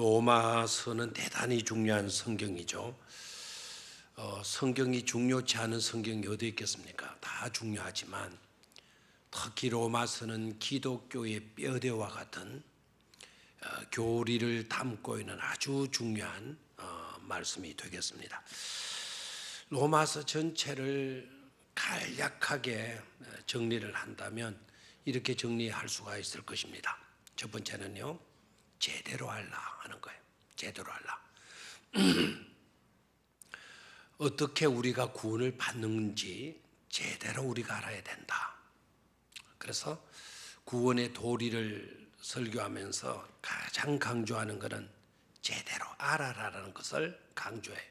로마서는 대단히 중요한 성경이죠. 성경이 중요치 않은 성경이 어디 있겠습니까? 다 중요하지만 특히 로마서는 기독교의 뼈대와 같은 교리를 담고 있는 아주 중요한 말씀이 되겠습니다. 로마서 전체를 간략하게 정리를 한다면 이렇게 정리할 수가 있을 것입니다. 첫 번째는요, 제대로 알라 하는 거예요. 제대로 알라. 어떻게 우리가 구원을 받는지 제대로 우리가 알아야 된다. 그래서 구원의 도리를 설교하면서 가장 강조하는 것은 제대로 알아라라는 것을 강조해요.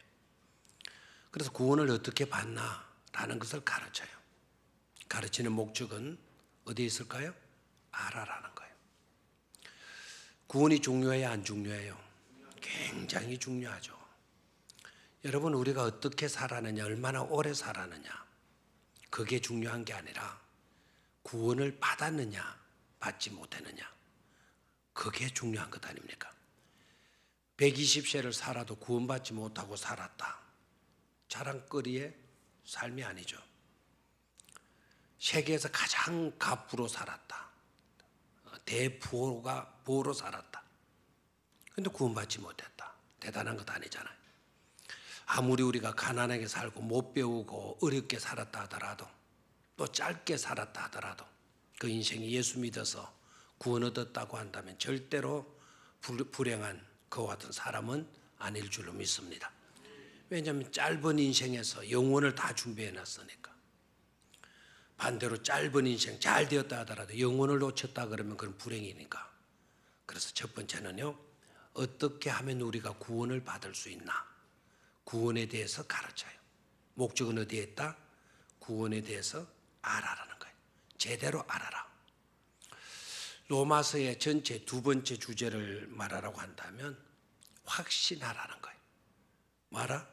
그래서 구원을 어떻게 받나라는 것을 가르쳐요. 가르치는 목적은 어디에 있을까요? 알아라는 거예요. 구원이 중요해요, 안 중요해요? 굉장히 중요하죠. 여러분, 우리가 어떻게 살았느냐, 얼마나 오래 살았느냐, 그게 중요한 게 아니라 구원을 받았느냐, 받지 못했느냐, 그게 중요한 것 아닙니까? 120세를 살아도 구원받지 못하고 살았다. 자랑거리의 삶이 아니죠. 세계에서 가장 갑부로 살았다. 부호로 살았다. 그런데 구원받지 못했다. 대단한 것 아니잖아요. 아무리 우리가 가난하게 살고 못 배우고 어렵게 살았다 하더라도, 또 짧게 살았다 하더라도 그 인생이 예수 믿어서 구원 얻었다고 한다면 절대로 불행한 그와 같은 사람은 아닐 줄로 믿습니다. 왜냐하면 짧은 인생에서 영혼을 다 준비해 놨으니까. 반대로 짧은 인생 잘 되었다 하더라도 영혼을 놓쳤다 그러면 그건 불행이니까. 그래서 첫 번째는요, 어떻게 하면 우리가 구원을 받을 수 있나, 구원에 대해서 가르쳐요. 목적은 어디에 있다? 구원에 대해서 알아라는 거예요. 제대로 알아라. 로마서의 전체 두 번째 주제를 말하라고 한다면 확신하라는 거예요. 뭐라?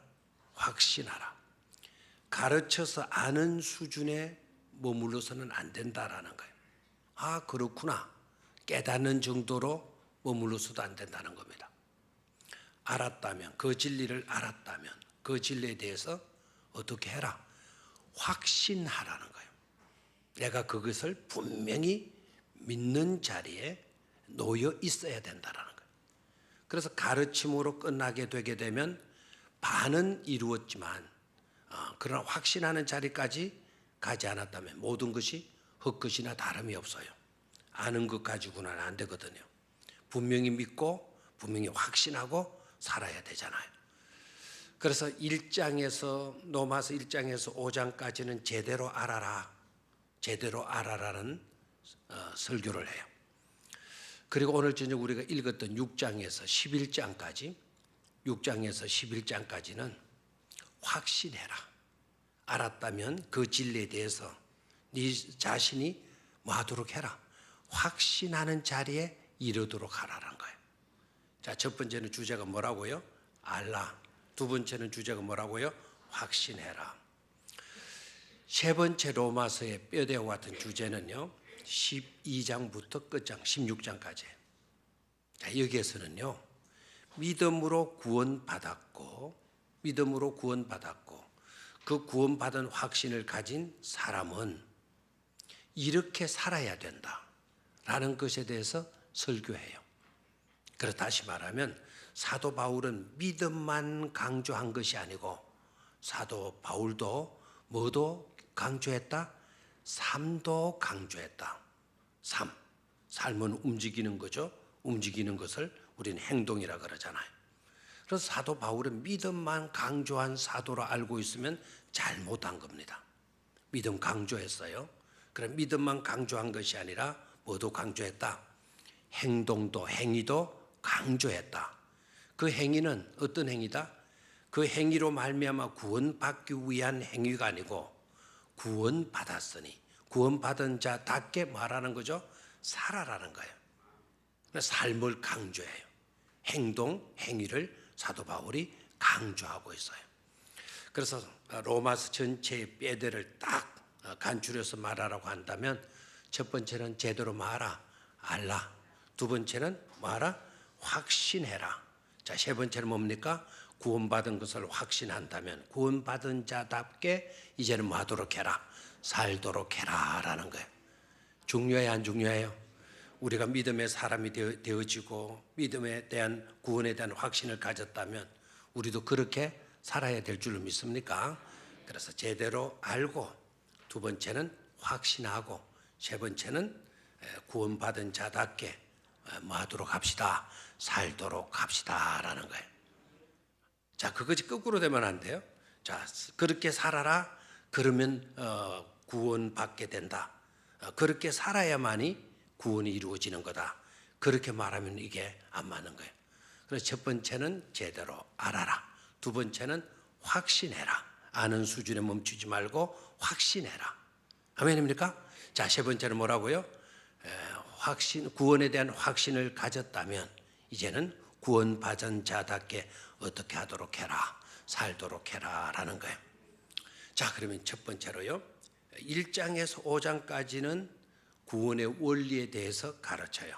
확신하라. 가르쳐서 아는 수준에 머물러서는 안 된다라는 거예요. 아, 그렇구나. 깨닫는 정도로 머물러서도 안 된다는 겁니다. 알았다면, 그 진리를 알았다면 그 진리에 대해서 어떻게 해라? 확신하라는 거예요. 내가 그것을 분명히 믿는 자리에 놓여 있어야 된다라는 거예요. 그래서 가르침으로 끝나게 되게 되면 반은 이루었지만 그러나 확신하는 자리까지 가지 않았다면 모든 것이 헛것이나 다름이 없어요. 아는 것 가지고는 안 되거든요. 분명히 믿고 분명히 확신하고 살아야 되잖아요. 그래서 1장에서 로마서 1장에서 5장까지는 제대로 알아라, 제대로 알아라는 설교를 해요. 그리고 오늘 저녁 우리가 읽었던 6장에서 11장까지는 확신해라. 알았다면 그 진리에 대해서 네 자신이 뭐 하도록 해라. 확신하는 자리에 이르도록 하라는 거예요. 자, 첫 번째는 주제가 뭐라고요? 알라. 두 번째는 주제가 뭐라고요? 확신해라. 세 번째 로마서의 뼈대와 같은 주제는요, 12장부터 끝장 16장까지. 자, 여기에서는요, 믿음으로 구원받았고 그 구원받은 확신을 가진 사람은 이렇게 살아야 된다라는 것에 대해서 설교해요. 그래서 다시 말하면 사도 바울은 믿음만 강조한 것이 아니고 사도 바울도 뭐도 강조했다? 삶도 강조했다. 삶은 움직이는 거죠. 움직이는 것을 우리는 행동이라 그러잖아요. 그래서 사도 바울은 믿음만 강조한 사도로 알고 있으면 잘못한 겁니다. 믿음 강조했어요. 그럼 믿음만 강조한 것이 아니라 뭐도 강조했다? 행동도 행위도 강조했다. 그 행위는 어떤 행위다? 그 행위로 말미암아 구원받기 위한 행위가 아니고 구원받았으니 구원받은 자답게 말하는 거죠. 살아라는 거예요. 그래서 삶을 강조해요. 행동, 행위를 사도 바울이 강조하고 있어요. 그래서 로마서 전체의 뼈대를 딱 간추려서 말하라고 한다면 첫 번째는 제대로 말하, 알라. 두 번째는 말하, 확신해라. 자, 세 번째는 뭡니까? 구원받은 것을 확신한다면 구원받은 자답게 이제는 뭐 하도록 해라? 살도록 해라 라는 거예요. 중요해요, 안 중요해요? 우리가 믿음의 사람이 되어지고 믿음에 대한 구원에 대한 확신을 가졌다면 우리도 그렇게 살아야 될 줄로 믿습니까? 그래서 제대로 알고, 두 번째는 확신하고, 세 번째는 구원받은 자답게 뭐 하도록 합시다? 살도록 합시다 라는 거예요. 자, 그것이 거꾸로 되면 안 돼요. 자, 그렇게 살아라. 그러면 구원받게 된다. 그렇게 살아야만이 구원이 이루어지는 거다. 그렇게 말하면 이게 안 맞는 거예요. 그래서 첫 번째는 제대로 알아라. 두 번째는 확신해라. 아는 수준에 멈추지 말고 확신해라. 아멘입니까? 자, 세 번째는 뭐라고요? 구원에 대한 확신을 가졌다면 이제는 구원받은 자답게 어떻게 하도록 해라, 살도록 해라 라는 거예요. 자, 그러면 첫 번째로요, 1장에서 5장까지는 구원의 원리에 대해서 가르쳐요.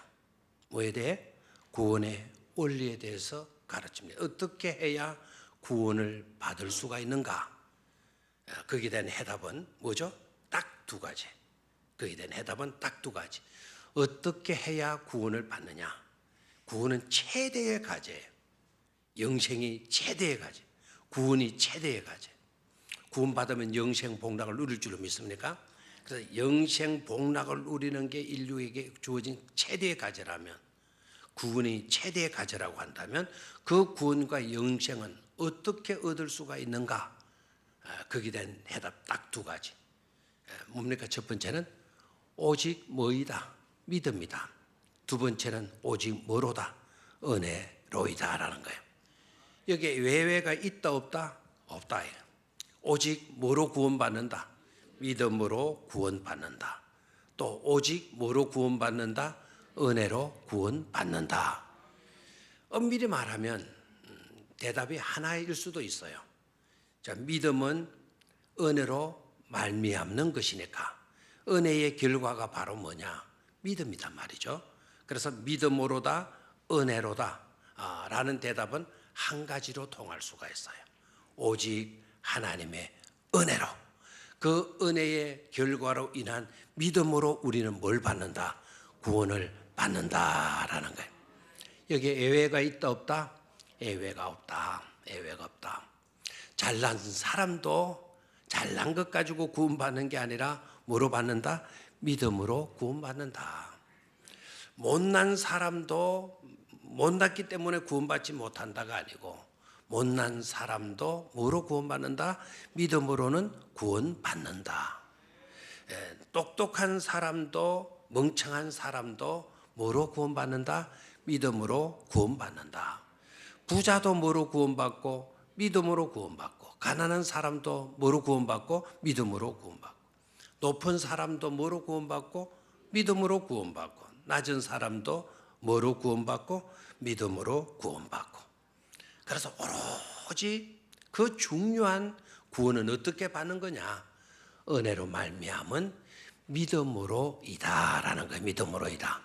뭐에 대해? 구원의 원리에 대해서 가르칩니다. 어떻게 해야 구원을 받을 수가 있는가? 거기에 대한 해답은 뭐죠? 딱 두 가지. 거기에 대한 해답은 딱 두 가지. 어떻게 해야 구원을 받느냐? 구원은 최대의 과제예요. 영생이 최대의 과제. 구원이 최대의 과제. 구원받으면 영생 복락을 누릴 줄로 믿습니까? 그래서 영생 복락을 누리는 게 인류에게 주어진 최대의 과제라면, 구원이 최대의 과제라고 한다면 그 구원과 영생은 어떻게 얻을 수가 있는가? 거기에 대한 해답 딱 두 가지. 뭡니까? 첫 번째는 오직 뭐이다? 믿음이다. 두 번째는 오직 뭐로다? 은혜로이다 라는 거예요. 여기에 외외가 있다 없다? 없다. 오직 뭐로 구원받는다? 믿음으로 구원받는다. 또 오직 뭐로 구원받는다? 은혜로 구원받는다. 엄밀히 말하면 대답이 하나일 수도 있어요. 자, 믿음은 은혜로 말미암는 것이니까 은혜의 결과가 바로 뭐냐? 믿음이단 말이죠. 그래서 믿음으로다, 은혜로다 라는 대답은 한 가지로 통할 수가 있어요. 오직 하나님의 은혜로, 그 은혜의 결과로 인한 믿음으로 우리는 뭘 받는다? 구원을 받는다라는 거예요. 여기에 예외가 있다 없다? 예외가 없다. 예외가 없다. 잘난 사람도 잘난 것 가지고 구원받는 게 아니라 뭐로 받는다? 믿음으로 구원받는다. 못난 사람도 못났기 때문에 구원받지 못한다가 아니고, 못난 사람도 뭐로 구원받는다? 믿음으로는 구원받는다. 똑똑한 사람도 멍청한 사람도 뭐로 구원받는다? 믿음으로 구원받는다. 부자도 뭐로 구원받고? 믿음으로 구원받고. 가난한 사람도 뭐로 구원받고? 믿음으로 구원받고. 높은 사람도 뭐로 구원받고? 믿음으로 구원받고. 낮은 사람도 뭐로 구원받고? 믿음으로 구원받고. 그래서 오로지 그 중요한 구원은 어떻게 받는 거냐? 은혜로 말미암은 믿음으로이다라는 거예요. 믿음으로이다.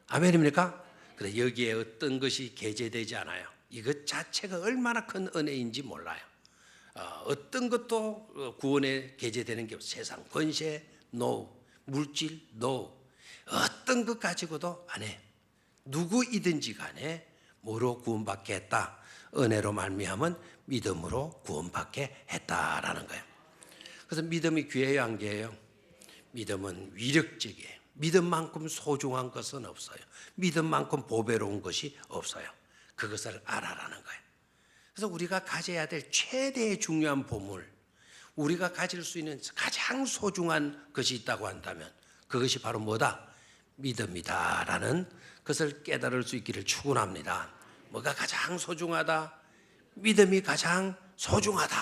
아멘입니까? 그래서 여기에 어떤 것이 게재되지 않아요. 이것 자체가 얼마나 큰 은혜인지 몰라요. 어떤 것도 구원에 게재되는 게 세상 권세, no. 물질, no. 어떤 것 가지고도 안 해. 누구이든지 간에 뭐로 구원받게 했다? 은혜로 말미암은 믿음으로 구원받게 했다라는 거예요. 그래서 믿음이 귀해요, 안 귀해요? 믿음은 위력적이에요. 믿음만큼 소중한 것은 없어요. 믿음만큼 보배로운 것이 없어요. 그것을 알아라는 거예요. 그래서 우리가 가져야 될 최대의 중요한 보물, 우리가 가질 수 있는 가장 소중한 것이 있다고 한다면 그것이 바로 뭐다? 믿음이다라는 것을 깨달을 수 있기를 축원합니다. 뭐가 가장 소중하다? 믿음이 가장 소중하다.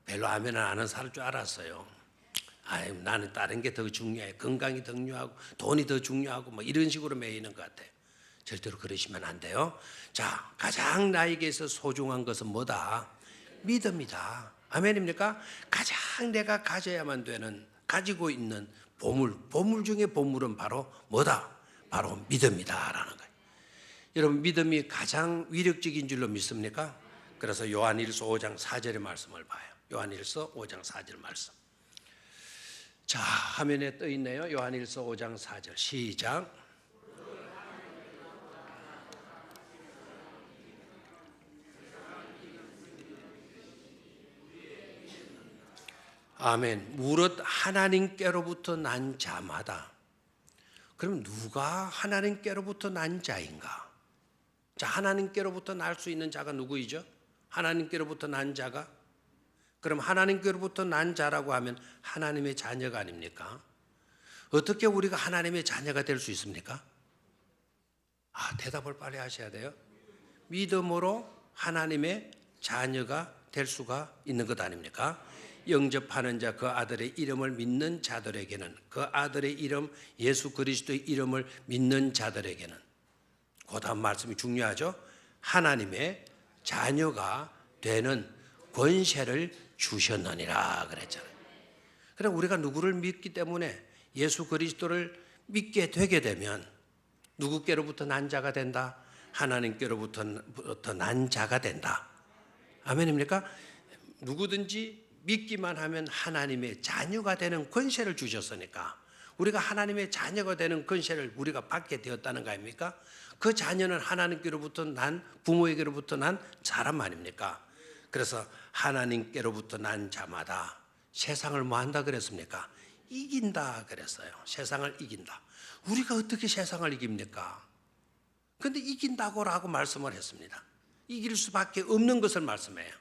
별로 아멘을 안 하는 사람 줄 알았어요. 나는 다른 게 더 중요해. 건강이 더 중요하고 돈이 더 중요하고 뭐 이런 식으로 매이는 것 같아요. 절대로 그러시면 안 돼요. 자, 가장 나에게서 소중한 것은 뭐다? 믿음이다. 아멘입니까? 가장 내가 가져야만 되는, 가지고 있는 보물 중에 보물은 바로 뭐다? 바로 믿음이다라는 거예요. 여러분 믿음이 가장 위력적인 줄로 믿습니까? 그래서 요한일서 5장 4절의 말씀을 봐요. 요한일서 5장 4절 말씀. 자, 화면에 떠 있네요. 요한일서 5장 4절 시작. 아멘. 무릇 하나님께로부터 난 자마다. 그럼 누가 하나님께로부터 난 자인가? 자, 하나님께로부터 날 수 있는 자가 누구이죠? 하나님께로부터 난 자가? 그럼 하나님께로부터 난 자라고 하면 하나님의 자녀가 아닙니까? 어떻게 우리가 하나님의 자녀가 될 수 있습니까? 대답을 빨리 하셔야 돼요. 믿음으로 하나님의 자녀가 될 수가 있는 것 아닙니까? 영접하는 자, 그 아들의 이름을 믿는 자들에게는, 그 아들의 이름 예수 그리스도의 이름을 믿는 자들에게는, 그 다음 말씀이 중요하죠. 하나님의 자녀가 되는 권세를 주셨느니라 그랬잖아요. 그럼 우리가 누구를 믿기 때문에 예수 그리스도를 믿게 되게 되면 누구께로부터 난 자가 된다? 하나님께로부터 난 자가 된다. 아멘입니까? 누구든지 믿기만 하면 하나님의 자녀가 되는 권세를 주셨으니까 우리가 하나님의 자녀가 되는 권세를 우리가 받게 되었다는 거 아닙니까? 그 자녀는 하나님께로부터 난, 부모에게로부터 난 사람 아닙니까? 그래서 하나님께로부터 난 자마다 세상을 뭐 한다 그랬습니까? 이긴다 그랬어요. 세상을 이긴다. 우리가 어떻게 세상을 이깁니까? 그런데 이긴다고라고 말씀을 했습니다. 이길 수밖에 없는 것을 말씀해요.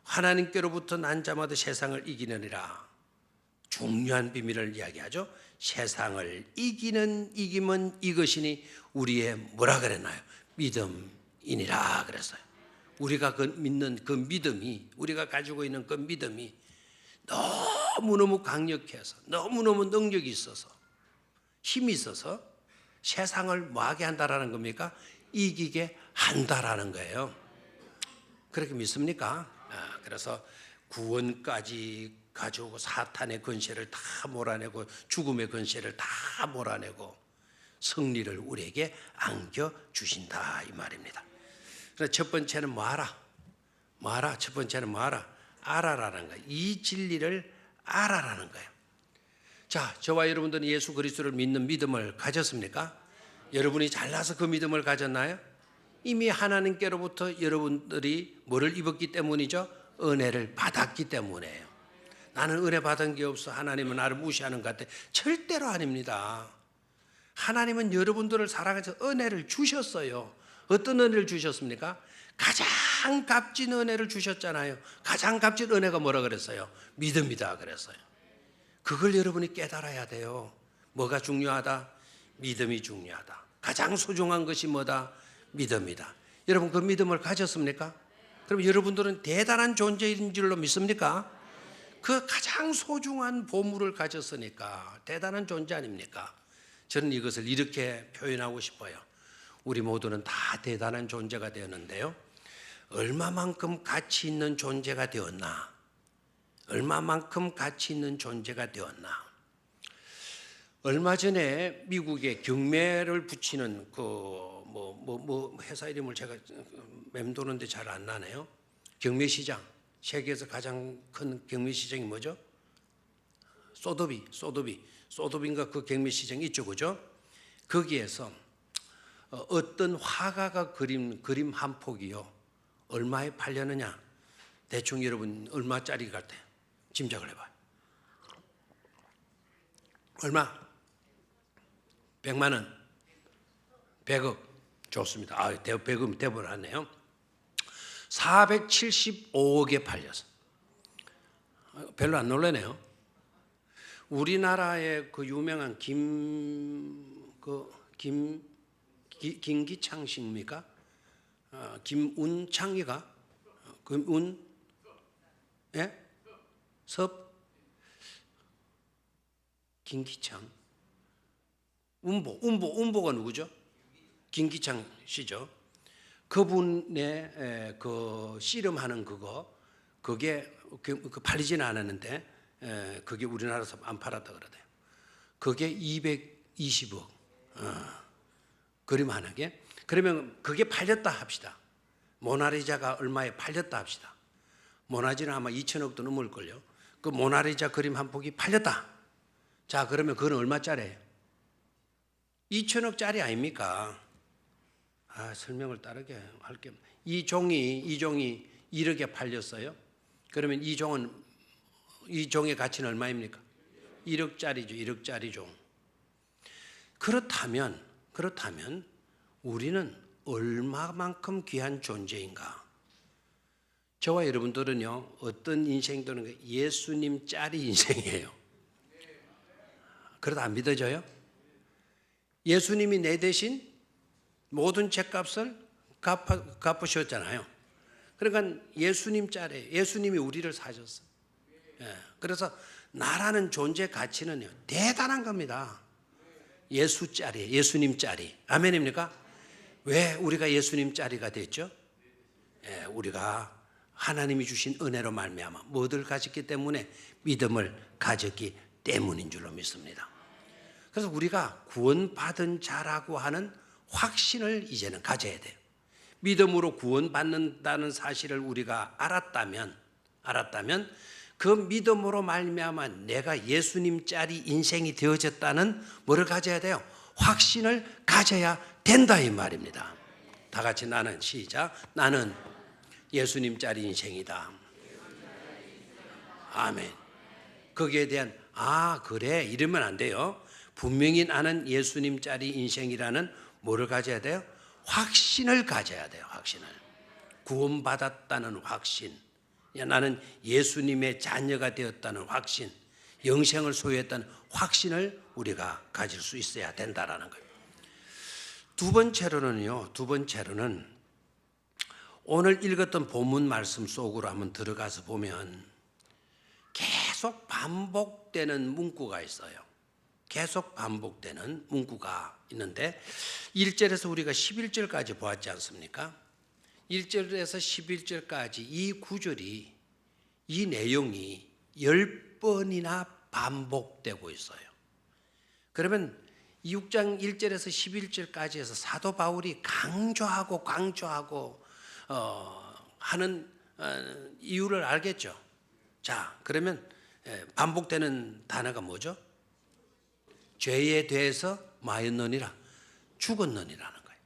하나님께로부터 난 자마다 세상을 이기느니라. 중요한 비밀을 이야기하죠. 세상을 이기는 이김은 이것이니 우리의 뭐라 그랬나요? 믿음이니라 그랬어요. 우리가 그 믿는 그 믿음이, 우리가 가지고 있는 그 믿음이 너무너무 강력해서, 너무너무 능력이 있어서, 힘이 있어서 세상을 뭐하게 한다라는 겁니까? 이기게 한다라는 거예요. 그렇게 믿습니까? 그래서 구원까지 가져오고 사탄의 권세를 다 몰아내고 죽음의 권세를 다 몰아내고 승리를 우리에게 안겨주신다 이 말입니다. 그래서 첫 번째는 뭐하라? 첫 번째는 뭐하라? 알아라는 거예요. 이 진리를 알아라는 거예요. 자, 저와 여러분들은 예수 그리스도를 믿는 믿음을 가졌습니까? 여러분이 잘나서 그 믿음을 가졌나요? 이미 하나님께로부터 여러분들이 뭐를 입었기 때문이죠? 은혜를 받았기 때문이에요. 나는 은혜 받은 게 없어, 하나님은 나를 무시하는 것 같아. 절대로 아닙니다. 하나님은 여러분들을 사랑해서 은혜를 주셨어요. 어떤 은혜를 주셨습니까? 가장 값진 은혜를 주셨잖아요. 가장 값진 은혜가 뭐라 그랬어요? 믿음이다 그랬어요. 그걸 여러분이 깨달아야 돼요. 뭐가 중요하다? 믿음이 중요하다. 가장 소중한 것이 뭐다? 믿음이다. 여러분 그 믿음을 가졌습니까? 그럼 여러분들은 대단한 존재인 줄로 믿습니까? 그 가장 소중한 보물을 가졌으니까 대단한 존재 아닙니까? 저는 이것을 이렇게 표현하고 싶어요. 우리 모두는 다 대단한 존재가 되었는데요. 얼마만큼 가치 있는 존재가 되었나? 얼마만큼 가치 있는 존재가 되었나? 얼마 전에 미국에 경매를 붙이는 회사 이름을 제가 맴도는데 잘 안 나네요. 경매시장, 세계에서 가장 큰 경매시장이 뭐죠? 소도비인가 그 경매시장이 있죠, 그죠? 거기에서 어떤 화가가 그림 한 폭이요 얼마에 팔렸느냐? 대충 여러분 얼마짜리 같아? 짐작을 해봐요. 얼마? 100만 원, 100억. 좋습니다. 100억 대본하네요. 475억에 팔렸어. 별로 안 놀라네요. 우리나라의 그 유명한 김기창 씨입니까? 김운창이가? 예? 김기창. 운보가 누구죠? 김기창 씨죠. 그분의 그 씨름하는 그게 팔리지는 않았는데 그게 우리나라에서 안 팔았다 그러대요. 그게 220억 그림 하나게. 그러면 그게 팔렸다 합시다. 모나리자가 얼마에 팔렸다 합시다. 모나리자는 아마 2천억도 넘을걸요. 그 모나리자 그림 한 폭이 팔렸다. 자, 그러면 그건 얼마짜리예요? 2천억짜리 아닙니까? 설명을 따르게 할게요. 이 종이 1억에 팔렸어요. 그러면 이 종의 가치는 얼마입니까? 1억짜리죠. 1억짜리 종. 그렇다면 우리는 얼마만큼 귀한 존재인가? 저와 여러분들은요, 어떤 인생 도는 예수님 짜리 인생이에요. 그러다 안 믿어져요? 예수님이 내 대신 모든 죄값을 갚으셨잖아요. 그러니까 예수님 짜리, 예수님이 우리를 사셨어요. 그래서 나라는 존재 가치는요, 대단한 겁니다. 예수 짜리, 예수님 짜리. 아멘입니까? 왜 우리가 예수님 짜리가 됐죠? 우리가 하나님이 주신 은혜로 말미암아 뭐들 가졌기 때문에 믿음을 가졌기 때문인 줄로 믿습니다. 그래서 우리가 구원받은 자라고 하는 확신을 이제는 가져야 돼요. 믿음으로 구원받는다는 사실을 우리가 알았다면 그 믿음으로 말미암아 내가 예수님 짜리 인생이 되어졌다는 뭐를 가져야 돼요? 확신을 가져야 된다 이 말입니다. 다 같이 나는 시작. 나는 예수님 짜리 인생이다. 아멘. 거기에 대한 그래 이러면 안 돼요. 분명히 나는 예수님 짜리 인생이라는 뭐를 가져야 돼요? 확신을 가져야 돼요. 확신을. 구원받았다는 확신. 나는 예수님의 자녀가 되었다는 확신, 영생을 소유했다는 확신을 우리가 가질 수 있어야 된다라는 거예요. 두 번째로는 오늘 읽었던 본문 말씀 속으로 한번 들어가서 보면 계속 반복되는 문구가 있어요. 계속 반복되는 문구가 있는데 1절에서 우리가 11절까지 보았지 않습니까? 1절에서 11절까지 이 구절이, 이 내용이 10번이나 반복되고 있어요. 그러면 6장 1절에서 11절까지 해서 사도 바울이 강조하고 하는 이유를 알겠죠? 자, 그러면 반복되는 단어가 뭐죠? 죄에 대해서 마였느니라, 죽었느니라는 거예요.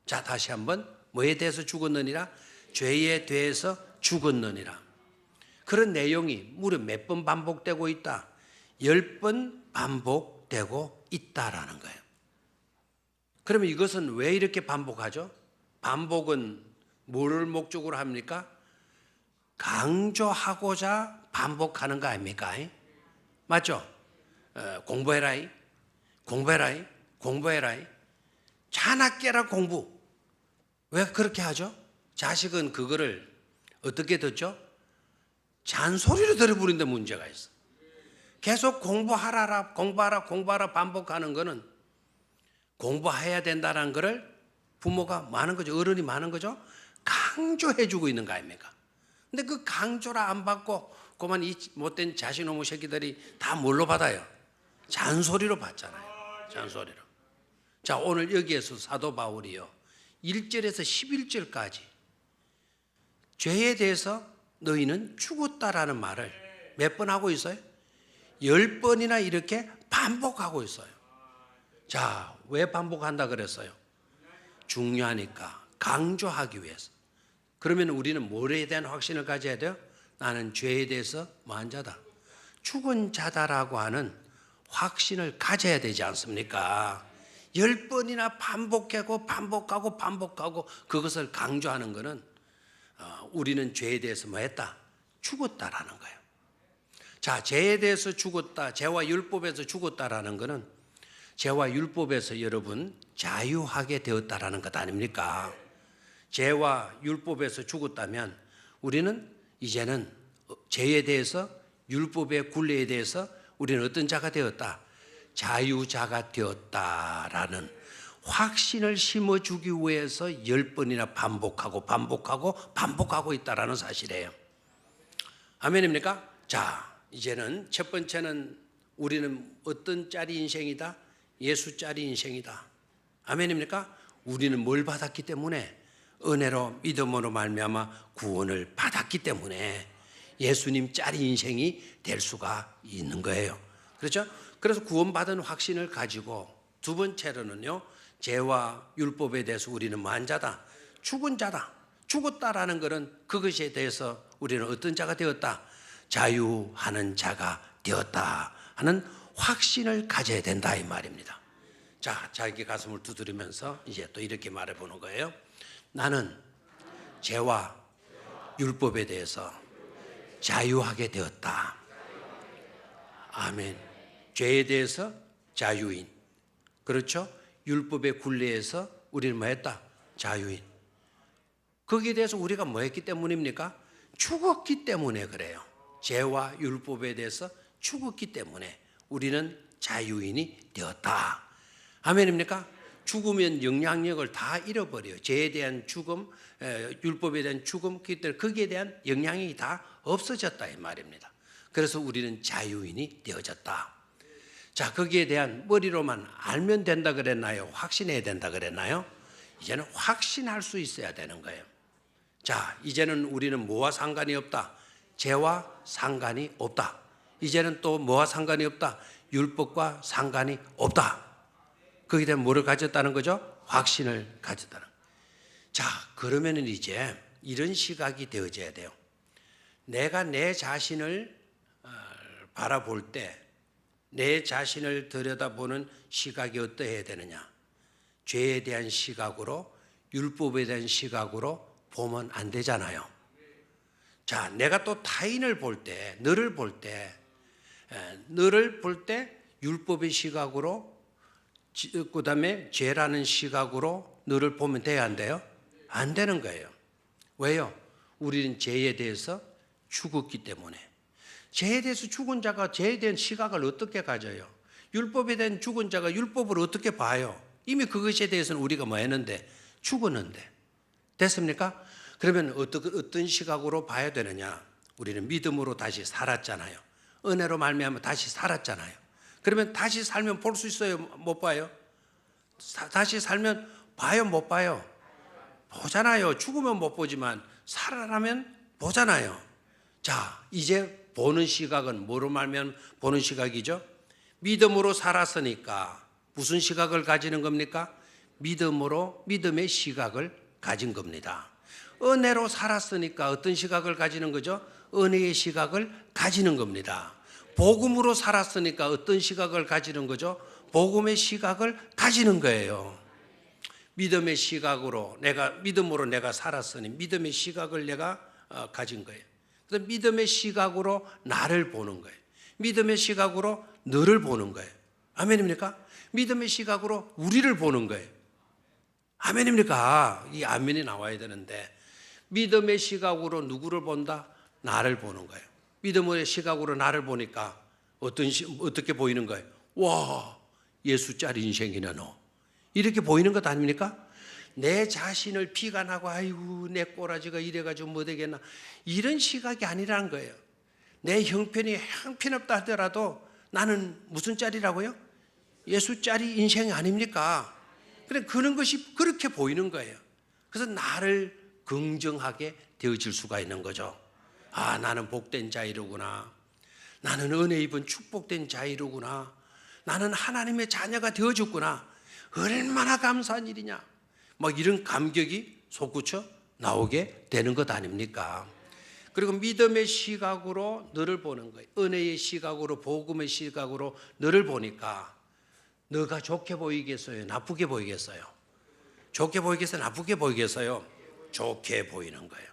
자, 다시 한번 뭐에 대해서 죽었느니라? 죄에 대해서 죽었느니라. 그런 내용이 무려 몇 번 반복되고 있다? 10번 반복되고 있다라는 거예요. 그러면 이것은 왜 이렇게 반복하죠? 반복은 뭐를 목적으로 합니까? 강조하고자 반복하는 거 아닙니까? 맞죠? 공부해라이. 자나깨라 공부. 왜 그렇게 하죠? 자식은 그거를 어떻게 듣죠? 잔소리로 들어버리는데 문제가 있어. 계속 공부하라 반복하는 거는 공부해야 된다는 거를 부모가 많은 거죠. 어른이 많은 거죠. 강조해주고 있는 거 아닙니까? 근데 그 강조라 안 받고 그만 이 못된 자식놈의 새끼들이 다 뭘로 받아요? 잔소리로 받잖아요. 잔소리로. 자, 오늘 여기에서 사도 바울이요 1절에서 11절까지 죄에 대해서 너희는 죽었다라는 말을 몇 번 하고 있어요? 10번이나 이렇게 반복하고 있어요. 자, 왜 반복한다 그랬어요? 중요하니까, 강조하기 위해서. 그러면 우리는 뭐에 대한 확신을 가져야 돼요? 나는 죄에 대해서 뭐한 자다? 죽은 자다라고 하는 확신을 가져야 되지 않습니까? 10번이나 반복하고 그것을 강조하는 것은 우리는 죄에 대해서 뭐 했다? 죽었다라는 거예요. 자, 죄에 대해서 죽었다, 죄와 율법에서 죽었다라는 것은 죄와 율법에서 여러분 자유하게 되었다라는 것 아닙니까? 죄와 율법에서 죽었다면 우리는 이제는 죄에 대해서, 율법의 굴레에 대해서 우리는 어떤 자가 되었다? 자유자가 되었다라는 확신을 심어주기 위해서 10번이나 반복하고 있다라는 사실이에요. 아멘입니까? 자, 이제는 첫 번째는 우리는 어떤 짜리 인생이다? 예수 짜리 인생이다. 아멘입니까? 우리는 뭘 받았기 때문에? 은혜로 믿음으로 말미암아 구원을 받았기 때문에 예수님 짜리 인생이 될 수가 있는 거예요. 그렇죠? 그래서 구원받은 확신을 가지고 두 번째로는요, 죄와 율법에 대해서 우리는 뭐한 자다? 죽은 자다. 죽었다라는 것은 그것에 대해서 우리는 어떤 자가 되었다? 자유하는 자가 되었다 하는 확신을 가져야 된다 이 말입니다. 자, 자기 가슴을 두드리면서 이제 또 이렇게 말해보는 거예요. 나는 죄와 율법에 대해서 자유하게 되었다. 아멘. 죄에 대해서 자유인. 그렇죠? 율법의 굴레에서 우리는 뭐 했다? 자유인. 거기에 대해서 우리가 뭐 했기 때문입니까? 죽었기 때문에 그래요. 죄와 율법에 대해서 죽었기 때문에 우리는 자유인이 되었다. 아멘입니까? 죽으면 영향력을 다 잃어버려요. 죄에 대한 죽음, 율법에 대한 죽음, 거기에 대한 영향이 다 없어졌다 이 말입니다. 그래서 우리는 자유인이 되어졌다. 자, 거기에 대한 머리로만 알면 된다 그랬나요? 확신해야 된다 그랬나요? 이제는 확신할 수 있어야 되는 거예요. 자, 이제는 우리는 뭐와 상관이 없다? 죄와 상관이 없다. 이제는 또 뭐와 상관이 없다? 율법과 상관이 없다. 거기에 대한 뭐를 가졌다는 거죠? 확신을 가졌다는 거예요. 자, 그러면은 이제 이런 시각이 되어져야 돼요. 내가 내 자신을 바라볼 때 내 자신을 들여다보는 시각이 어떠해야 되느냐? 죄에 대한 시각으로, 율법에 대한 시각으로 보면 안 되잖아요. 자, 내가 또 타인을 볼 때, 너를 볼 때 율법의 시각으로, 그 다음에 죄라는 시각으로 너를 보면 돼야 안 돼요? 안 되는 거예요. 왜요? 우리는 죄에 대해서 죽었기 때문에. 죄에 대해서 죽은 자가 죄에 대한 시각을 어떻게 가져요? 율법에 대한 죽은 자가 율법을 어떻게 봐요? 이미 그것에 대해서는 우리가 뭐 했는데? 죽었는데. 됐습니까? 그러면 어떤 시각으로 봐야 되느냐? 우리는 믿음으로 다시 살았잖아요. 은혜로 말미암아 다시 살았잖아요. 그러면 다시 살면 볼 수 있어요? 못 봐요? 다시 살면 봐요? 못 봐요? 보잖아요. 죽으면 못 보지만 살아나면 보잖아요. 자, 이제 보는 시각은 뭐로 말면 보는 시각이죠? 믿음으로 살았으니까 무슨 시각을 가지는 겁니까? 믿음의 시각을 가진 겁니다. 은혜로 살았으니까 어떤 시각을 가지는 거죠? 은혜의 시각을 가지는 겁니다. 복음으로 살았으니까 어떤 시각을 가지는 거죠? 복음의 시각을 가지는 거예요. 믿음의 시각으로 믿음으로 내가 살았으니 믿음의 시각을 내가 가진 거예요. 그래서 믿음의 시각으로 나를 보는 거예요. 믿음의 시각으로 너를 보는 거예요. 아멘입니까? 믿음의 시각으로 우리를 보는 거예요. 아멘입니까? 이 아멘이 나와야 되는데 믿음의 시각으로 누구를 본다? 나를 보는 거예요. 믿음의 시각으로 나를 보니까 어떻게 보이는 거예요? 와, 예수짜리 인생이네 너. 이렇게 보이는 것 아닙니까? 내 자신을 비관하고 아이고 내 꼬라지가 이래가지고 뭐 되겠나 이런 시각이 아니라는 거예요. 내 형편이 형편없다 하더라도 나는 무슨 짤이라고요? 예수짜리 인생 아닙니까? 그래 그런 것이 그렇게 보이는 거예요. 그래서 나를 긍정하게 되어질 수가 있는 거죠. 아, 나는 복된 자이로구나. 나는 은혜 입은 축복된 자이로구나. 나는 하나님의 자녀가 되어줬구나. 얼마나 감사한 일이냐. 막 이런 감격이 솟구쳐 나오게 되는 것 아닙니까? 그리고 믿음의 시각으로 너를 보는 거예요. 은혜의 시각으로, 복음의 시각으로 너를 보니까 너가 좋게 보이겠어요? 나쁘게 보이겠어요? 좋게 보이겠어요? 나쁘게 보이겠어요? 좋게 보이는 거예요.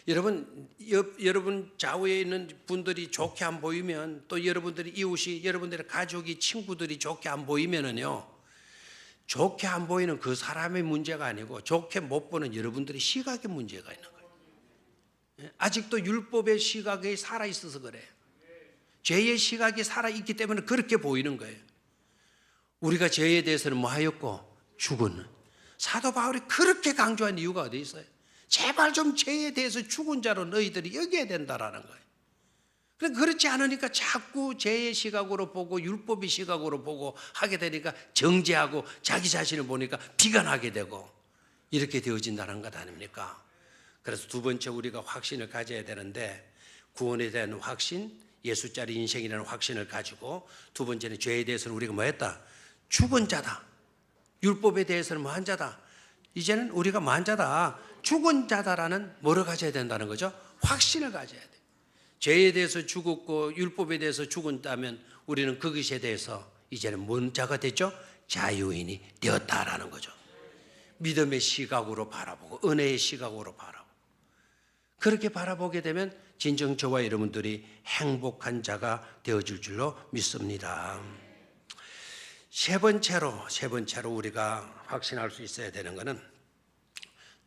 여러분 좌우에 있는 분들이 좋게 안 보이면 또 여러분들이 이웃이, 여러분들의 가족이, 친구들이 좋게 안 보이면은요, 좋게 안 보이는 그 사람의 문제가 아니고 좋게 못 보는 여러분들의 시각의 문제가 있는 거예요. 아직도 율법의 시각이 살아있어서 그래요. 죄의 시각이 살아있기 때문에 그렇게 보이는 거예요. 우리가 죄에 대해서는 뭐 하였고? 죽은. 사도 바울이 그렇게 강조한 이유가 어디 있어요? 제발 좀 죄에 대해서 죽은 자로 너희들이 여겨야 된다라는 거예요. 그렇지 않으니까 자꾸 죄의 시각으로 보고 율법의 시각으로 보고 하게 되니까 정죄하고 자기 자신을 보니까 비관하게 되고 이렇게 되어진다는 것 아닙니까? 그래서 두 번째 우리가 확신을 가져야 되는데, 구원에 대한 확신, 예수짜리 인생이라는 확신을 가지고, 두 번째는 죄에 대해서는 우리가 뭐 했다? 죽은 자다. 율법에 대해서는 뭐한 자다. 이제는 우리가 뭐한 자다? 죽은 자다라는 뭐를 가져야 된다는 거죠? 확신을 가져야 돼. 죄에 대해서 죽었고 율법에 대해서 죽었다면 우리는 그것에 대해서 이제는 뭔 자가 됐죠? 자유인이 되었다라는 거죠. 믿음의 시각으로 바라보고 은혜의 시각으로 바라보고, 그렇게 바라보게 되면 진정 저와 여러분들이 행복한 자가 되어질 줄로 믿습니다. 세 번째로 우리가 확신할 수 있어야 되는 것은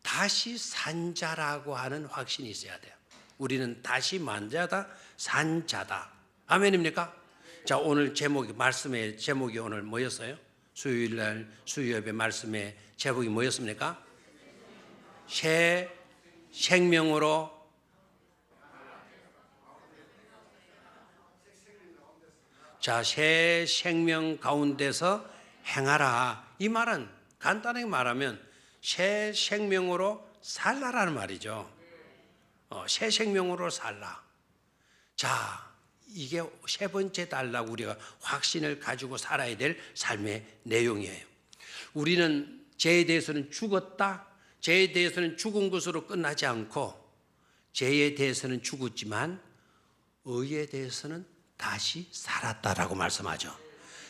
다시 산 자라고 하는 확신이 있어야 돼요. 우리는 다시 만자다, 산 자다. 아멘입니까? 자, 오늘 말씀의 제목이 오늘 뭐였어요? 수요일날 수요예배 말씀의 제목이 뭐였습니까? 새 생명으로 새 생명 가운데서 행하라. 이 말은 간단하게 말하면 새 생명으로 살라라는 말이죠. 새 생명으로 살라. 자, 이게 세 번째 달라고 우리가 확신을 가지고 살아야 될 삶의 내용이에요. 우리는 죄에 대해서는 죽었다, 죄에 대해서는 죽은 것으로 끝나지 않고, 죄에 대해서는 죽었지만 의에 대해서는 다시 살았다라고 말씀하죠.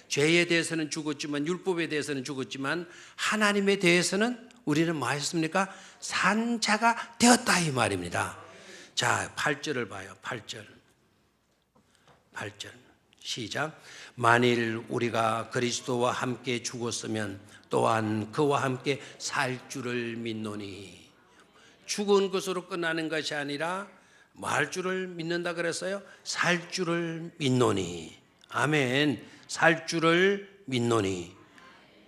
죄에 대해서는 죽었지만, 율법에 대해서는 죽었지만 하나님에 대해서는 우리는 뭐 했습니까? 산 자가 되었다 이 말입니다. 자, 8절을 봐요. 8절 시작. 만일 우리가 그리스도와 함께 죽었으면 또한 그와 함께 살 줄을 믿노니. 죽은 것으로 끝나는 것이 아니라 뭐 할 줄을 믿는다 그랬어요? 살 줄을 믿노니. 아멘. 살 줄을 믿노니.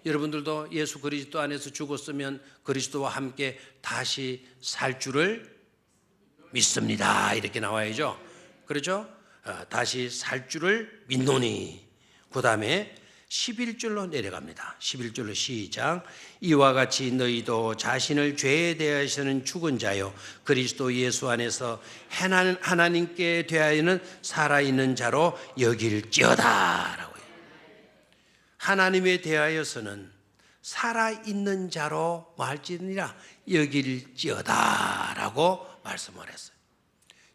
여러분들도 예수 그리스도 안에서 죽었으면 그리스도와 함께 다시 살 줄을 믿습니다. 이렇게 나와야죠. 그렇죠? 다시 살 줄을 믿노니. 그 다음에 11절로 내려갑니다. 11절로 시작. 이와 같이 너희도 자신을 죄에 대하여서는 죽은 자요 그리스도 예수 안에서 하나님께 대하여는 살아있는 자로 여길지어다 라고 해요. 하나님에 대하여서는 살아있는 자로 말지니라 여길지어다 라고 말씀을 했어요.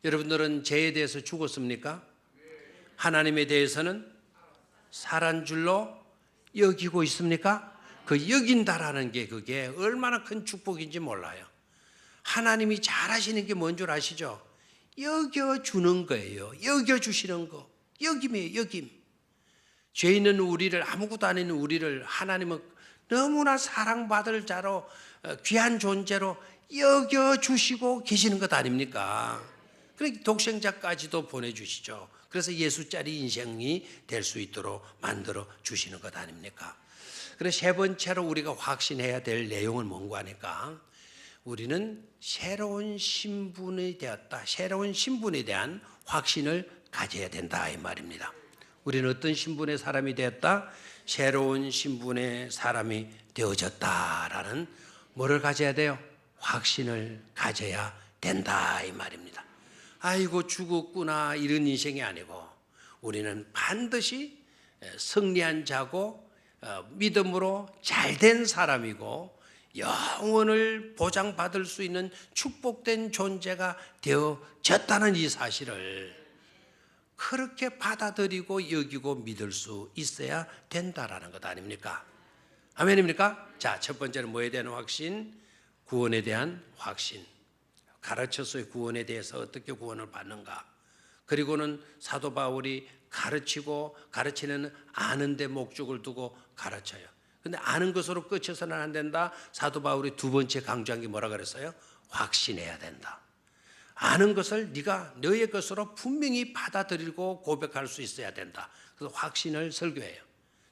여러분들은 죄에 대해서 죽었습니까? 하나님에 대해서는 살한 줄로 여기고 있습니까? 그 여긴다라는 게 그게 얼마나 큰 축복인지 몰라요. 하나님이 잘하시는 게 뭔 줄 아시죠? 여겨주는 거예요. 여겨주시는 거. 여김이에요. 여김. 죄 있는 우리를, 아무것도 아닌 우리를 하나님은 너무나 사랑받을 자로, 귀한 존재로 여겨주시고 계시는 것 아닙니까? 그러니까 독생자까지도 보내주시죠. 그래서 예수짜리 인생이 될 수 있도록 만들어 주시는 것 아닙니까? 그래서 세 번째로 우리가 확신해야 될 내용은 뭔가 하니까, 우리는 새로운 신분이 되었다. 새로운 신분에 대한 확신을 가져야 된다 이 말입니다. 우리는 어떤 신분의 사람이 되었다? 새로운 신분의 사람이 되어졌다라는 뭐를 가져야 돼요? 확신을 가져야 된다 이 말입니다. 아이고 죽었구나 이런 인생이 아니고, 우리는 반드시 승리한 자고 믿음으로 잘된 사람이고 영원을 보장받을 수 있는 축복된 존재가 되어졌다는 이 사실을 그렇게 받아들이고 여기고 믿을 수 있어야 된다라는 것 아닙니까? 아멘입니까? 자, 첫 번째는 뭐에 대한 확신? 구원에 대한 확신. 가르쳤어요. 구원에 대해서 어떻게 구원을 받는가. 그리고는 사도 바울이 가르치는 아는 데 목적을 두고 가르쳐요. 근데 아는 것으로 끝쳐서는 안 된다. 사도 바울이 두 번째 강조한 게 뭐라 그랬어요? 확신해야 된다. 아는 것을 네가 너의 것으로 분명히 받아들이고 고백할 수 있어야 된다. 그래서 확신을 설교해요.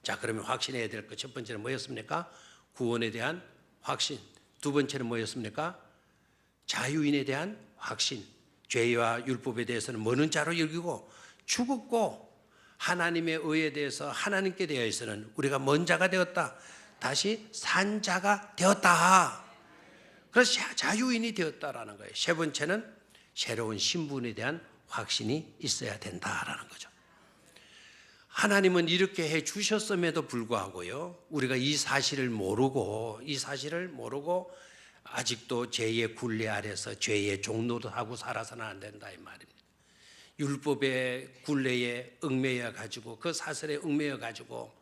자, 그러면 확신해야 될 것 첫 번째는 뭐였습니까? 구원에 대한 확신. 두 번째는 뭐였습니까? 자유인에 대한 확신. 죄와 율법에 대해서는 모르는 자로 여기고 죽었고 하나님의 의에 대해서 하나님께 대해서는 우리가 먼 자가 되었다. 다시 산 자가 되었다. 그래서 자유인이 되었다라는 거예요. 세 번째는 새로운 신분에 대한 확신이 있어야 된다라는 거죠. 하나님은 이렇게 해 주셨음에도 불구하고요, 우리가 이 사실을 모르고 아직도 죄의 굴레 아래서 죄의 종로도 하고 살아서는 안 된다 이 말입니다. 율법의 굴레에 얽매여 가지고 그 사슬에 얽매여 가지고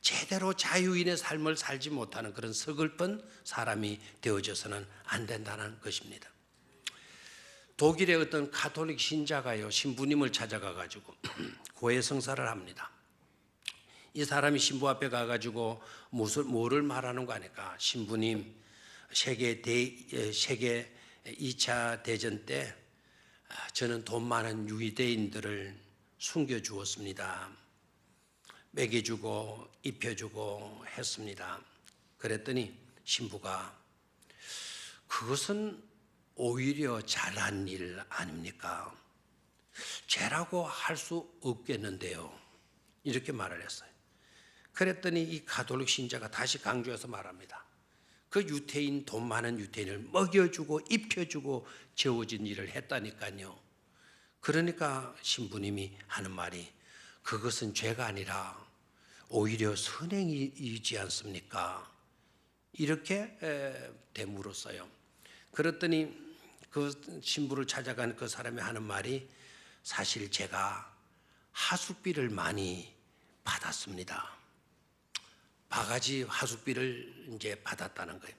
제대로 자유인의 삶을 살지 못하는 그런 서글픈 사람이 되어져서는 안 된다는 것입니다. 독일의 어떤 가톨릭 신자가요, 신부님을 찾아가 가지고 고해 성사를 합니다. 이 사람이 신부 앞에 가 가지고 뭐를 말하는 거 아니까, 신부님, 세계 2차 대전 때 저는 돈 많은 유대인들을 숨겨주었습니다. 먹여주고 입혀주고 했습니다. 그랬더니 신부가 그것은 오히려 잘한 일 아닙니까? 죄라고 할 수 없겠는데요. 이렇게 말을 했어요. 그랬더니 이 가톨릭 신자가 다시 강조해서 말합니다. 그 유태인, 돈 많은 유태인을 먹여주고 입혀주고 재워진 일을 했다니까요. 그러니까 신부님이 하는 말이 그것은 죄가 아니라 오히려 선행이지 않습니까? 이렇게 되물었어요. 그랬더니 그 신부를 찾아간 그 사람이 하는 말이 사실 제가 하숙비를 많이 받았습니다. 바가지 하숙비를 이제 받았다는 거예요.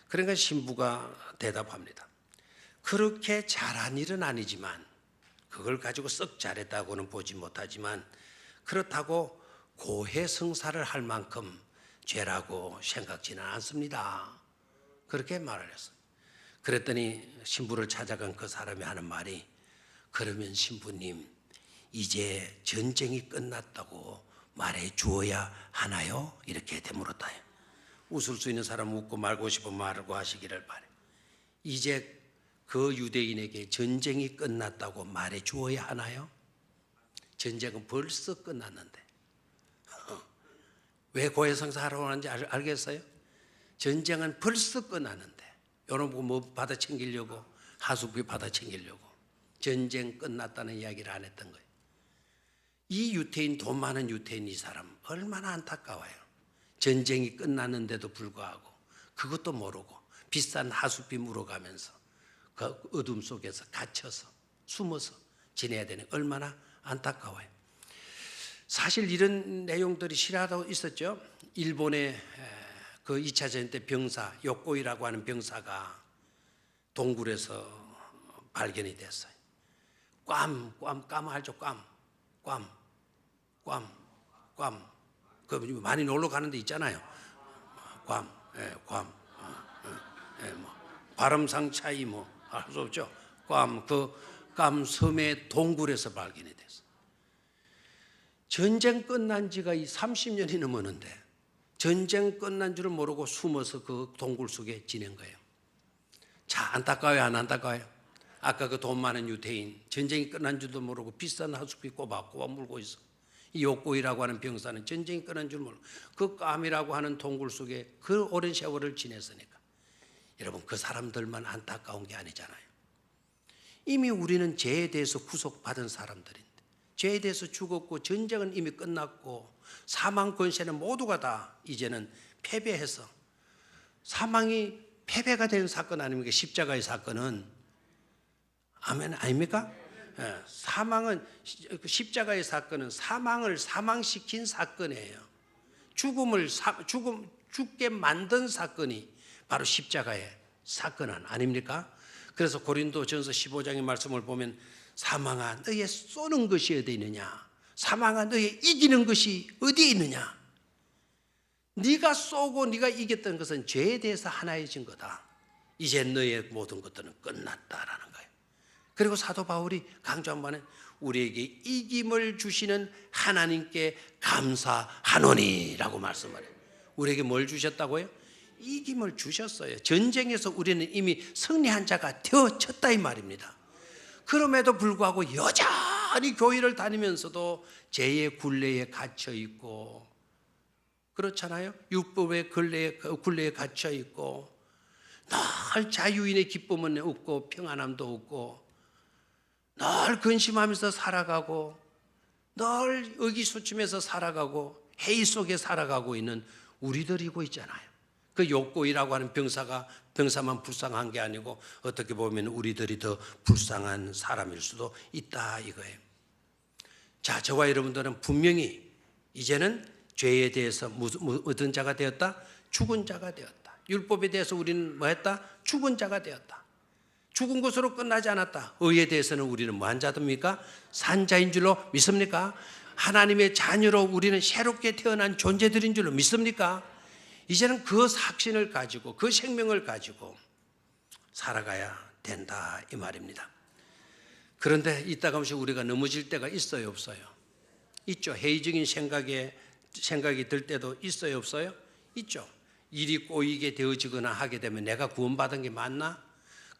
그러니까 신부가 대답합니다. 그렇게 잘한 일은 아니지만, 그걸 가지고 썩 잘했다고는 보지 못하지만, 그렇다고 고해성사를 할 만큼 죄라고 생각지는 않습니다. 그렇게 말을 했어요. 그랬더니 신부를 찾아간 그 사람이 하는 말이 그러면 신부님, 이제 전쟁이 끝났다고 말해 주어야 하나요? 이렇게 되물었다. 웃을 수 있는 사람은 웃고 말고 싶으면 말고 하시기를 바래. 이제 그 유대인에게 전쟁이 끝났다고 말해 주어야 하나요? 전쟁은 벌써 끝났는데. 왜 고해성사하러 하는지 알겠어요? 전쟁은 벌써 끝났는데 여러분 뭐 받아 챙기려고, 하숙비 받아 챙기려고 전쟁 끝났다는 이야기를 안 했던 거예요. 이 유태인, 돈 많은 유태인, 이 사람 얼마나 안타까워요. 전쟁이 끝났는데도 불구하고 그것도 모르고 비싼 하숙비 물어가면서 그 어둠 속에서 갇혀서 숨어서 지내야 되는, 얼마나 안타까워요. 사실 이런 내용들이 실화도 있었죠. 일본의 그 2차 전쟁 때 병사, 요코이라고 하는 병사가 동굴에서 발견이 됐어요. 괌 알죠? 괌. 그 많이 놀러 가는 데 있잖아요. 괌. 발음상 차이 알 수 없죠. 괌 섬의 동굴에서 발견이 됐어요. 전쟁 끝난 지가 30년이 넘었는데 전쟁 끝난 줄을 모르고 숨어서 그 동굴 속에 지낸 거예요. 자, 안타까워요, 안 안타까워요? 아까 그 돈 많은 유태인, 전쟁이 끝난 줄도 모르고 비싼 하숙비 꼬박꼬박 물고 있어. 이 요코이라고 하는 병사는 전쟁이 끝난 줄 모르고 그 깜이라고 하는 동굴 속에 그 오랜 세월을 지냈으니까. 여러분, 그 사람들만 안타까운 게 아니잖아요. 이미 우리는 죄에 대해서 구속받은 사람들인데, 죄에 대해서 죽었고 전쟁은 이미 끝났고 사망 권세는 모두가 다 이제는 패배해서, 사망이 패배가 된 사건 아닙니까? 십자가의 사건은. 아멘, 아닙니까? 사망은, 십자가의 사건은 사망을 사망시킨 사건이에요. 죽게 만든 사건이 바로 십자가의 사건은 아닙니까? 그래서 고린도전서 15장의 말씀을 보면 사망아 너의 쏘는 것이 어디 있느냐, 사망아 너의 이기는 것이 어디에 있느냐. 네가 쏘고 네가 이겼던 것은 죄에 대해서 하나해진 거다. 이제 너의 모든 것들은 끝났다라는 거예요. 그리고 사도 바울이 강조한 바는 우리에게 이김을 주시는 하나님께 감사하노니라고 말씀을 해요. 우리에게 뭘 주셨다고요? 이김을 주셨어요. 전쟁에서 우리는 이미 승리한 자가 되어졌다 이 말입니다. 그럼에도 불구하고 여전히 여전히 교회를 다니면서도 죄의 굴레에 갇혀 있고, 그렇잖아요. 율법의 굴레에 갇혀 있고, 늘 자유인의 기쁨은 없고 평안함도 없고, 늘 근심하면서 살아가고, 늘 의기소침해서 살아가고, 해이 속에 살아가고 있는 우리들이고 있잖아요. 그 욕고이라고 하는 병사만 불쌍한 게 아니고 어떻게 보면 우리들이 더 불쌍한 사람일 수도 있다 이거예요. 자, 저와 여러분들은 분명히 이제는 죄에 대해서 무슨 자가 되었다? 죽은 자가 되었다. 율법에 대해서 우리는 뭐 했다? 죽은 자가 되었다. 죽은 것으로 끝나지 않았다. 의에 대해서는 우리는 뭐한 자입니까? 산 자인 줄로 믿습니까? 하나님의 자녀로 우리는 새롭게 태어난 존재들인 줄로 믿습니까? 이제는 그 확신을 가지고 그 생명을 가지고 살아가야 된다 이 말입니다. 그런데 이따가씩 우리가 넘어질 때가 있어요 없어요? 있죠. 회의적인 생각이 들 때도 있어요 없어요? 있죠. 일이 꼬이게 되어지거나 하게 되면 내가 구원받은 게 맞나?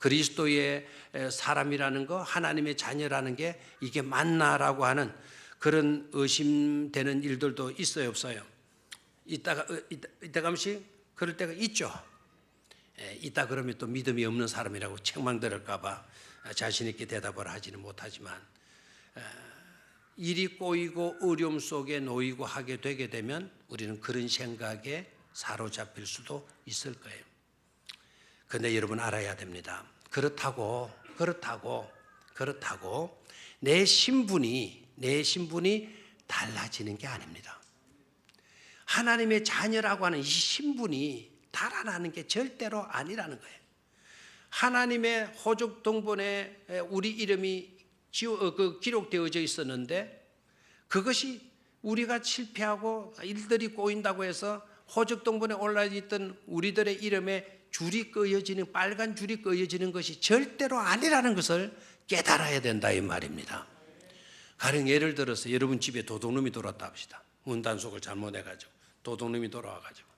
그리스도의 사람이라는 거, 하나님의 자녀라는 게 이게 맞나라고 하는 그런 의심되는 일들도 있어요 없어요? 이따가씩 그럴 때가 있죠. 이따 그러면 또 믿음이 없는 사람이라고 책망들을까 봐 자신 있게 대답을 하지는 못하지만, 일이 꼬이고 어려움 속에 놓이고 하게 되게 되면 우리는 그런 생각에 사로잡힐 수도 있을 거예요. 그런데 여러분 알아야 됩니다. 그렇다고 내 신분이 달라지는 게 아닙니다. 하나님의 자녀라고 하는 이 신분이 달아나는 게 절대로 아니라는 거예요. 하나님의 호적 동본에 우리 이름이 기록되어져 있었는데, 그것이 우리가 실패하고 일들이 꼬인다고 해서 호적 동본에 올라있던 우리들의 이름에 줄이 끄어지는, 빨간 줄이 끄어지는 것이 절대로 아니라는 것을 깨달아야 된다 이 말입니다. 가령 예를 들어서 여러분 집에 도둑놈이 들어왔다 합시다. 문단속을 잘못해가지고 도둑놈이 돌아와가지고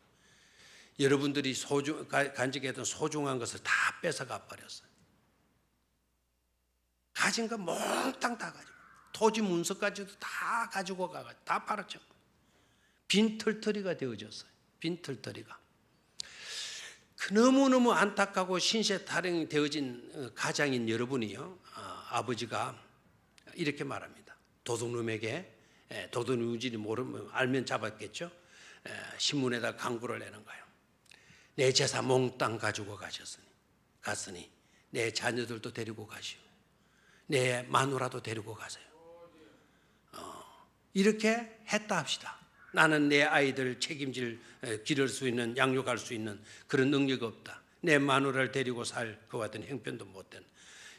여러분들이 간직했던 소중한 것을 다 뺏어가 버렸어요. 가진 거 몽땅 다 가지고, 토지 문서까지도 다 가지고 가가지고 다 팔았죠. 빈털터리가 되어졌어요. 빈털터리가. 너무너무 안타깝고 신세타령이 되어진 가장인 여러분이요, 아버지가 이렇게 말합니다. 도둑놈에게, 도둑놈인지 모르면 알면 잡았겠죠. 신문에다 광고를 내는 거예요. 내 재산 몽땅 가지고 갔으니 내 자녀들도 데리고 가시오. 내 마누라도 데리고 가세요. 이렇게 했다 합시다. 나는 내 아이들 기를 수 있는, 양육할 수 있는 그런 능력이 없다. 내 마누라를 데리고 살 그와 같은 형편도 못 된다.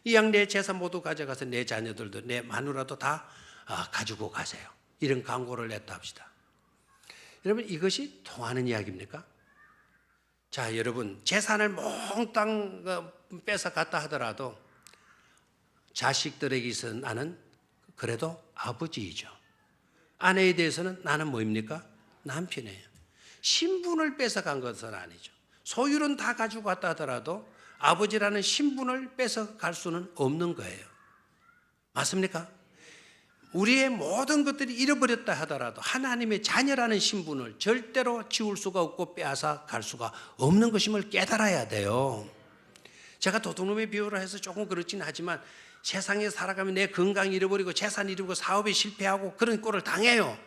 이왕 내 재산 모두 가져가서 내 자녀들도 내 마누라도 다 가지고 가세요. 이런 광고를 냈다 합시다. 여러분 이것이 통하는 이야기입니까? 자, 여러분 재산을 몽땅 뺏어갔다 하더라도 자식들에게 있어 나는 그래도 아버지이죠. 아내에 대해서는 나는 뭐입니까? 남편이에요. 신분을 뺏어간 것은 아니죠. 소유는 다 가지고 갔다 하더라도 아버지라는 신분을 뺏어갈 수는 없는 거예요. 맞습니까? 우리의 모든 것들이 잃어버렸다 하더라도 하나님의 자녀라는 신분을 절대로 지울 수가 없고 빼앗아 갈 수가 없는 것임을 깨달아야 돼요. 제가 도둑놈의 비유를 해서 조금 그렇긴 하지만 세상에 살아가면 내 건강 잃어버리고 재산 잃어버리고 사업에 실패하고 그런 꼴을 당해요.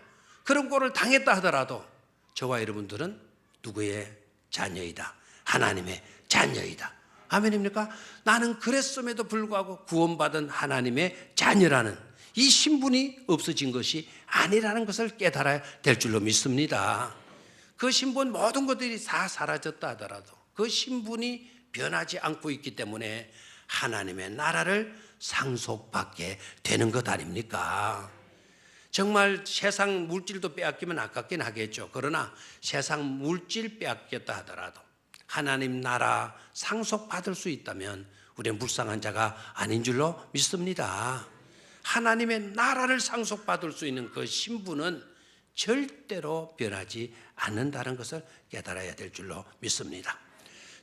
그런 꼴을 당했다 하더라도 저와 여러분들은 누구의 자녀이다? 하나님의 자녀이다. 아멘입니까? 나는 그랬음에도 불구하고 구원받은 하나님의 자녀라는 이 신분이 없어진 것이 아니라는 것을 깨달아야 될 줄로 믿습니다. 그 신분 모든 것들이 다 사라졌다 하더라도 그 신분이 변하지 않고 있기 때문에 하나님의 나라를 상속받게 되는 것 아닙니까? 정말 세상 물질도 빼앗기면 아깝긴 하겠죠. 그러나 세상 물질 빼앗겼다 하더라도 하나님 나라 상속받을 수 있다면 우리는 불쌍한 자가 아닌 줄로 믿습니다. 하나님의 나라를 상속받을 수 있는 그 신분은 절대로 변하지 않는다는 것을 깨달아야 될 줄로 믿습니다.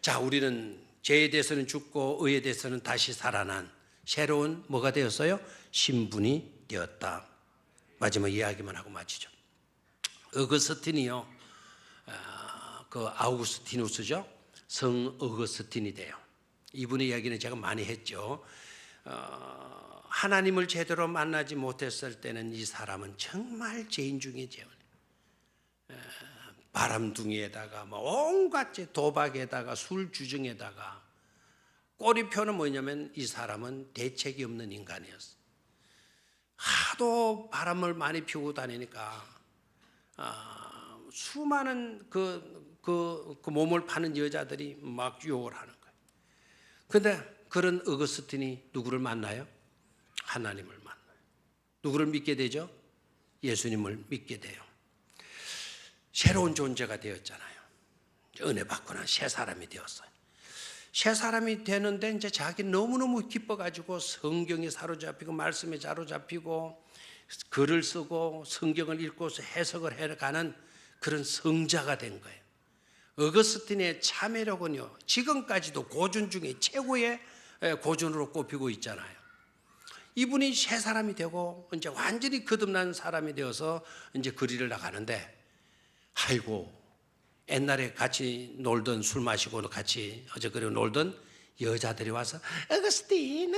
자, 우리는 죄에 대해서는 죽고 의에 대해서는 다시 살아난 새로운 뭐가 되었어요? 신분이 되었다. 마지막 이야기만 하고 마치죠. 어거스틴이요, 그 아우구스티누스죠. 성 어거스틴이 돼요. 이분의 이야기는 제가 많이 했죠. 하나님을 제대로 만나지 못했을 때는 이 사람은 정말 죄인 중에 죄인. 바람둥이에다가 온갖 도박에다가 술주정에다가 꼬리표는 뭐냐면 이 사람은 대책이 없는 인간이었어. 하도 바람을 많이 피우고 다니니까 수많은 그 몸을 파는 여자들이 막 유혹을 하는 거예요. 그런데 그런 어거스틴이 누구를 만나요? 하나님을 만나요. 누구를 믿게 되죠? 예수님을 믿게 돼요. 새로운 존재가 되었잖아요. 은혜 받고 난 새 사람이 되었어요. 새 사람이 되는데 이제 자기 너무너무 기뻐가지고 성경에 사로잡히고 말씀에 사로잡히고 글을 쓰고 성경을 읽고서 해석을 해가는 그런 성자가 된 거예요. 어거스틴의 참회력은요, 지금까지도 고준 중에 최고의 고준으로 꼽히고 있잖아요. 이분이 새 사람이 되고 이제 완전히 거듭난 사람이 되어서 이제 거리를 나가는데, 아이고, 옛날에 같이 놀던, 술 마시고 같이 어저께로 놀던 여자들이 와서 어거스틴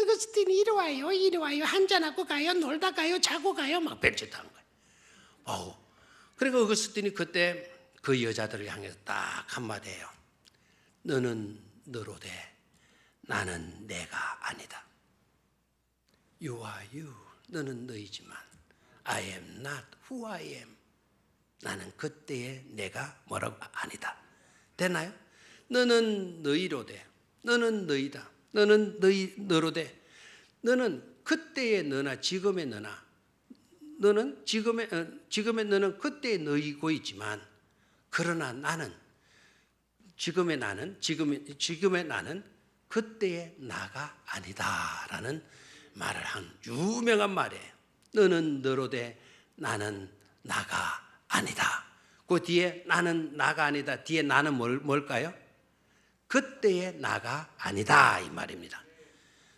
이리 와요, 한잔하고 가요, 놀다 가요, 자고 가요, 막 벨짓하는 거예요. 그리고 어거스틴이 그때 그 여자들을 향해서 딱 한마디 해요. 너는 너로되 나는 내가 아니다. You are you. 너는 너이지만 I am not who I am. 나는 그때의 내가 뭐라고 아니다. 되나요? 너는 너희로되 너는 너희다. 너는 너로되 너는 그때의 너나 지금의 너나 너는 지금의 너는 그때의 너이고 있지만, 그러나 나는 지금의 나는 그때의 나가 아니다라는 말을 한 유명한 말이에요. 너는 너로되 나는 나가 아니다. 그 뒤에 나는 나가 아니다. 뒤에 나는 뭘까요? 그때의 나가 아니다, 이 말입니다.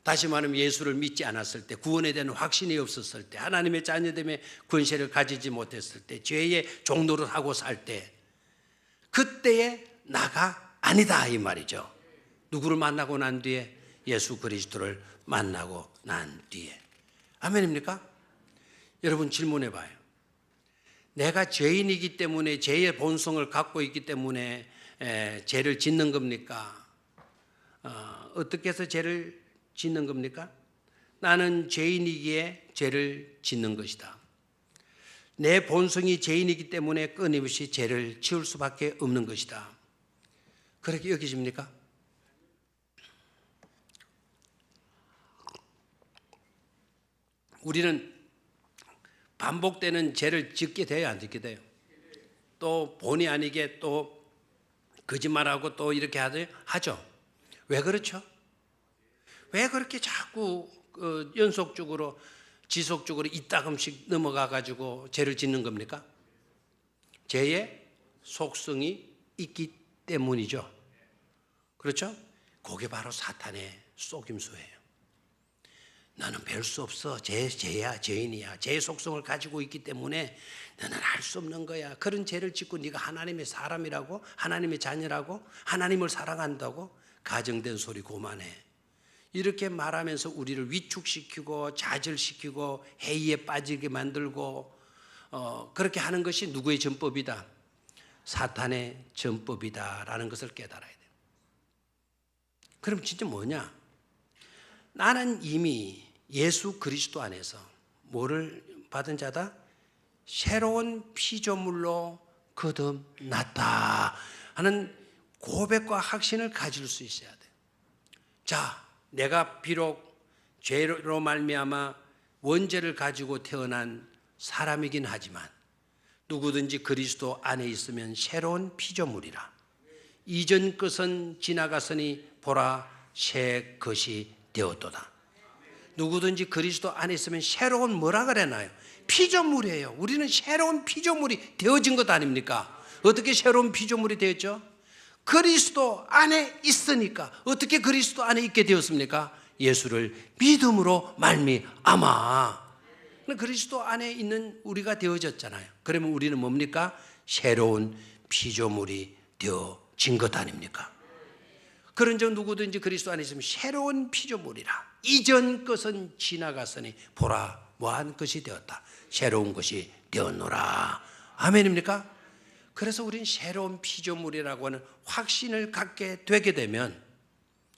다시 말하면 예수를 믿지 않았을 때, 구원에 대한 확신이 없었을 때, 하나님의 자녀됨의 권세를 가지지 못했을 때, 죄의 종노릇 하고 살 때, 그때의 나가 아니다, 이 말이죠. 누구를 만나고 난 뒤에? 예수 그리스도를 만나고 난 뒤에. 아멘입니까? 여러분 질문해 봐요. 내가 죄인이기 때문에, 죄의 본성을 갖고 있기 때문에 죄를 짓는 겁니까? 어떻게 해서 죄를 짓는 겁니까? 나는 죄인이기에 죄를 짓는 것이다. 내 본성이 죄인이기 때문에 끊임없이 죄를 지을 수밖에 없는 것이다. 그렇게 여기십니까? 우리는 반복되는 죄를 짓게 돼요, 안 짓게 돼요? 또 본의 아니게 또 거짓말하고 또 이렇게 하죠. 왜 그렇죠? 왜 그렇게 자꾸 연속적으로 지속적으로 이따금씩 넘어가 가지고 죄를 짓는 겁니까? 죄의 속성이 있기 때문이죠. 그렇죠? 그게 바로 사탄의 속임수예요. 너는 별 수 없어. 죄야, 죄인이야. 죄의 속성을 가지고 있기 때문에 너는 할 수 없는 거야. 그런 죄를 짓고 네가 하나님의 사람이라고, 하나님의 자녀라고, 하나님을 사랑한다고 가정된 소리 그만해. 이렇게 말하면서 우리를 위축시키고 좌절시키고 해이에 빠지게 만들고 그렇게 하는 것이 누구의 전법이다? 사탄의 전법이다라는 것을 깨달아야 돼요. 그럼 진짜 뭐냐? 나는 이미 예수 그리스도 안에서 뭐를 받은 자다? 새로운 피조물로 거듭났다 하는 고백과 확신을 가질 수 있어야 돼요. 자, 내가 비록 죄로 말미암아 원죄를 가지고 태어난 사람이긴 하지만 누구든지 그리스도 안에 있으면 새로운 피조물이라. 이전 것은 지나갔으니 보라 새 것이 되었도다. 누구든지 그리스도 안에 있으면 새로운 뭐라 그랬나요? 피조물이에요. 우리는 새로운 피조물이 되어진 것 아닙니까? 어떻게 새로운 피조물이 되었죠? 그리스도 안에 있으니까. 어떻게 그리스도 안에 있게 되었습니까? 예수를 믿음으로 말미암아. 그리스도 안에 있는 우리가 되어졌잖아요. 그러면 우리는 뭡니까? 새로운 피조물이 되어진 것 아닙니까? 그런즉 누구든지 그리스도 안에 있으면 새로운 피조물이라. 이전 것은 지나갔으니 보라 무한 것이 되었다. 새로운 것이 되었노라. 아멘입니까? 그래서 우리는 새로운 피조물이라고 하는 확신을 갖게 되게 되면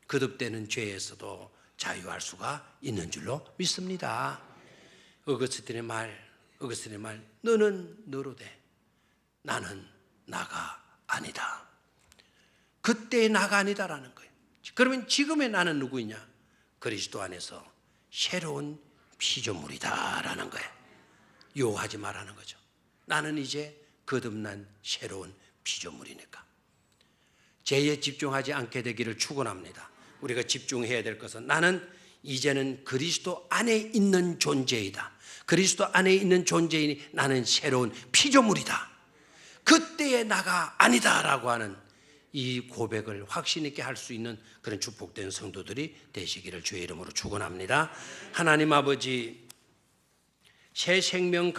거듭되는 죄에서도 자유할 수가 있는 줄로 믿습니다. 어거스틴의 말, 너는 너로 돼. 나는 나가 아니다. 그때의 나가 아니다라는 거예요. 그러면 지금의 나는 누구이냐? 그리스도 안에서 새로운 피조물이다라는 거예요. 요하지 말라는 거죠. 나는 이제 거듭난 새로운 피조물이니까. 죄에 집중하지 않게 되기를 축원합니다. 우리가 집중해야 될 것은 나는 이제는 그리스도 안에 있는 존재이다. 그리스도 안에 있는 존재이니 나는 새로운 피조물이다. 그때의 나가 아니다라고 하는 이 고백을 확신 있게 할 수 있는 그런 축복된 성도들이 되시기를 주의 이름으로 축원합니다. 하나님 아버지, 새 생명